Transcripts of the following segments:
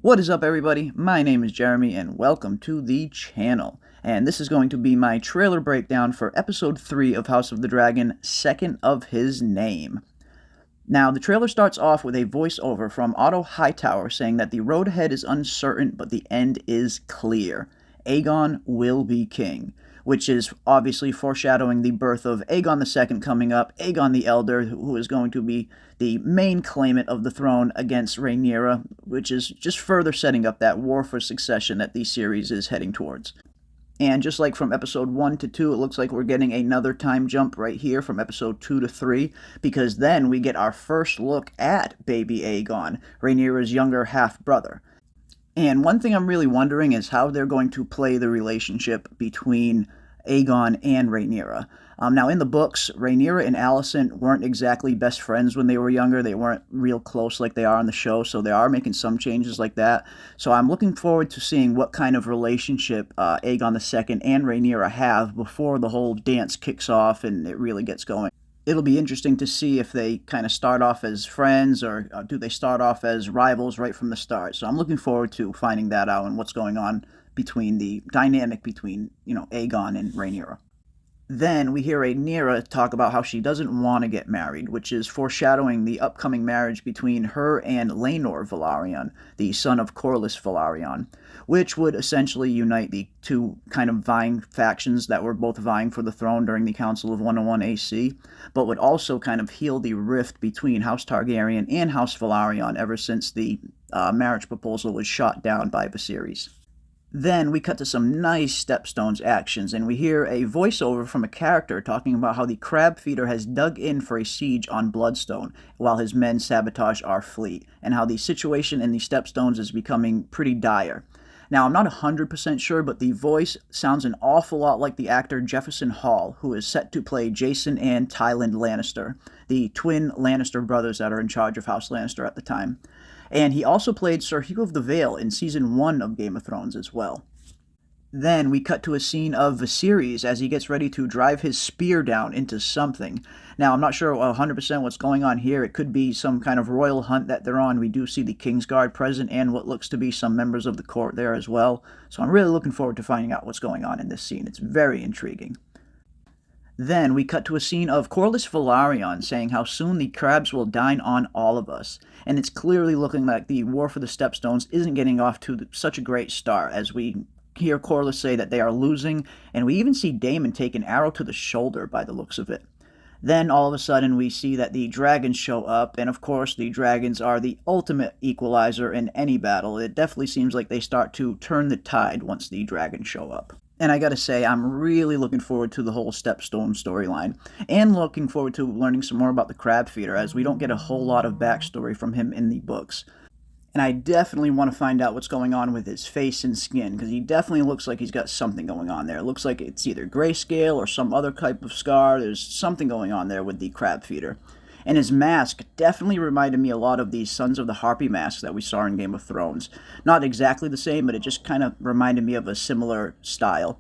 What is up, everybody? My name is Jeremy and welcome to the channel. And this is going to be my trailer breakdown for episode 3 of House of the Dragon, Second of His Name. Now, the trailer starts off with a voiceover from Otto Hightower saying that the road ahead is uncertain, but the end is clear. Aegon will be king, which is obviously foreshadowing the birth of Aegon II coming up, Aegon the Elder, who is going to be the main claimant of the throne against Rhaenyra, which is just further setting up that war for succession that the series is heading towards. And just like from episode 1 to 2, it looks like we're getting another time jump right here from episode 2 to 3, because then we get our first look at baby Aegon, Rhaenyra's younger half-brother. And one thing I'm really wondering is how they're going to play the relationship between Aegon and Rhaenyra. Now, in the books, Rhaenyra and Alicent weren't exactly best friends when they were younger. They weren't real close like they are on the show, so they are making some changes like that. So I'm looking forward to seeing what kind of relationship Aegon II and Rhaenyra have before the whole dance kicks off and it really gets going. It'll be interesting to see if they kind of start off as friends or do they start off as rivals right from the start. So I'm looking forward to finding that out and what's going on between the dynamic between, Aegon and Rhaenyra. Then we hear Rhaenyra talk about how she doesn't want to get married, which is foreshadowing the upcoming marriage between her and Laenor Velaryon, the son of Corlys Velaryon, which would essentially unite the two kind of vying factions that were both vying for the throne during the Council of 101 AC, but would also kind of heal the rift between House Targaryen and House Velaryon ever since the marriage proposal was shot down by Viserys. Then we cut to some nice Stepstones actions, and we hear a voiceover from a character talking about how the crab feeder has dug in for a siege on Bloodstone while his men sabotage our fleet, and how the situation in the Stepstones is becoming pretty dire. Now, I'm not 100% sure, but the voice sounds an awful lot like the actor Jefferson Hall, who is set to play Jason and Tywin Lannister, the twin Lannister brothers that are in charge of House Lannister at the time. And he also played Sir Hugh of the Vale in Season 1 of Game of Thrones as well. Then we cut to a scene of Viserys as he gets ready to drive his spear down into something. Now, I'm not sure 100% what's going on here. It could be some kind of royal hunt that they're on. We do see the Kingsguard present and what looks to be some members of the court there as well. So I'm really looking forward to finding out what's going on in this scene. It's very intriguing. Then we cut to a scene of Corlys Velaryon saying how soon the crabs will dine on all of us. And it's clearly looking like the War for the Stepstones isn't getting off to such a great start, as we hear Corlys say that they are losing, and we even see Daemon take an arrow to the shoulder by the looks of it. Then all of a sudden we see that the dragons show up, and of course the dragons are the ultimate equalizer in any battle. It definitely seems like they start to turn the tide once the dragons show up. And I gotta say, I'm really looking forward to the whole Stepstone storyline, and looking forward to learning some more about the crab feeder, as we don't get a whole lot of backstory from him in the books. And I definitely want to find out what's going on with his face and skin, because he definitely looks like he's got something going on there. It looks like it's either grayscale or some other type of scar. There's something going on there with the crab feeder. And his mask definitely reminded me a lot of the Sons of the Harpy masks that we saw in Game of Thrones. Not exactly the same, but it just kind of reminded me of a similar style.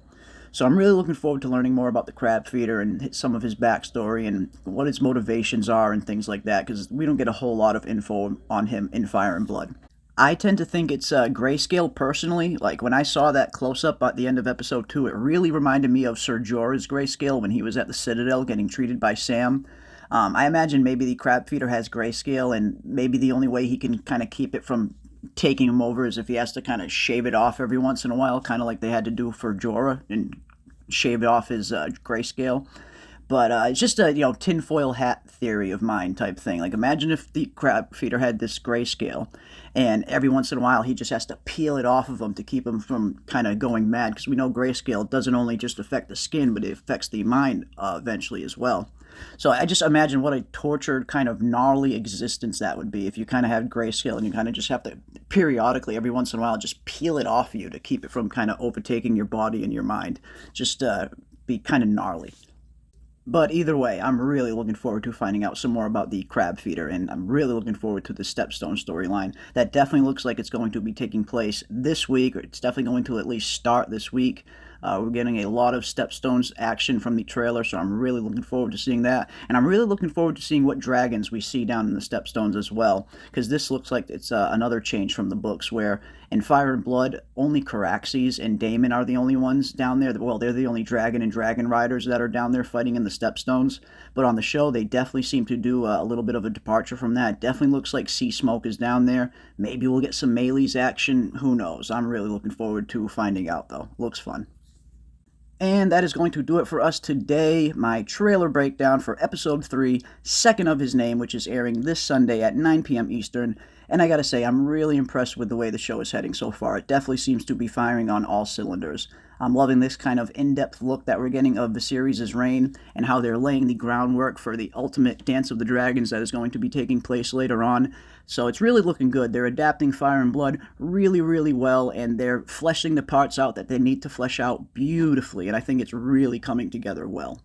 So I'm really looking forward to learning more about the crab feeder and some of his backstory and what his motivations are and things like that, because we don't get a whole lot of info on him in Fire and Blood. I tend to think it's grayscale personally. Like, when I saw that close-up at the end of episode 2, it really reminded me of Ser Jorah's grayscale when he was at the Citadel getting treated by Sam. I imagine maybe the crab feeder has grayscale, and maybe the only way he can kind of keep it from taking him over is if he has to kind of shave it off every once in a while, kind of like they had to do for Jorah and shave off his grayscale. But it's just a tinfoil hat theory of mine type thing. Like, imagine if the crab feeder had this grayscale, and every once in a while he just has to peel it off of him to keep him from kind of going mad, because we know grayscale doesn't only just affect the skin, but it affects the mind eventually as well. So I just imagine what a tortured, kind of gnarly existence that would be if you kind of had grayscale and you kind of just have to periodically, every once in a while, just peel it off of you to keep it from kind of overtaking your body and your mind. Just be kind of gnarly. But either way, I'm really looking forward to finding out some more about the crab feeder, and I'm really looking forward to the Stepstone storyline. That definitely looks like it's going to be taking place this week, or it's definitely going to at least start this week. We're getting a lot of Stepstones action from the trailer, so I'm really looking forward to seeing that. And I'm really looking forward to seeing what dragons we see down in the Stepstones as well, because this looks like it's another change from the books, where in Fire and Blood, only Caraxes and Daemon are the only ones down there. Well, they're the only dragon and dragon riders that are down there fighting in the Stepstones. But on the show, they definitely seem to do a little bit of a departure from that. Definitely looks like Sea Smoke is down there. Maybe we'll get some Melee's action. Who knows? I'm really looking forward to finding out, though. Looks fun. And that is going to do it for us today. My trailer breakdown for Episode 3, Second of His Name, which is airing this Sunday at 9 p.m. Eastern. And I gotta say, I'm really impressed with the way the show is heading so far. It definitely seems to be firing on all cylinders. I'm loving this kind of in-depth look that we're getting of Viserys' reign and how they're laying the groundwork for the ultimate Dance of the Dragons that is going to be taking place later on. So it's really looking good. They're adapting Fire and Blood really, really well, and they're fleshing the parts out that they need to flesh out beautifully, and I think it's really coming together well.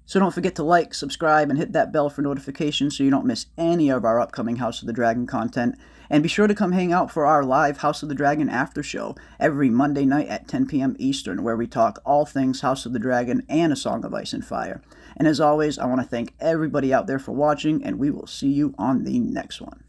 So don't forget to like, subscribe, and hit that bell for notifications so you don't miss any of our upcoming House of the Dragon content. And be sure to come hang out for our live House of the Dragon after show every Monday night at 10 p.m. Eastern, where we talk all things House of the Dragon and A Song of Ice and Fire. And as always, I want to thank everybody out there for watching, and we will see you on the next one.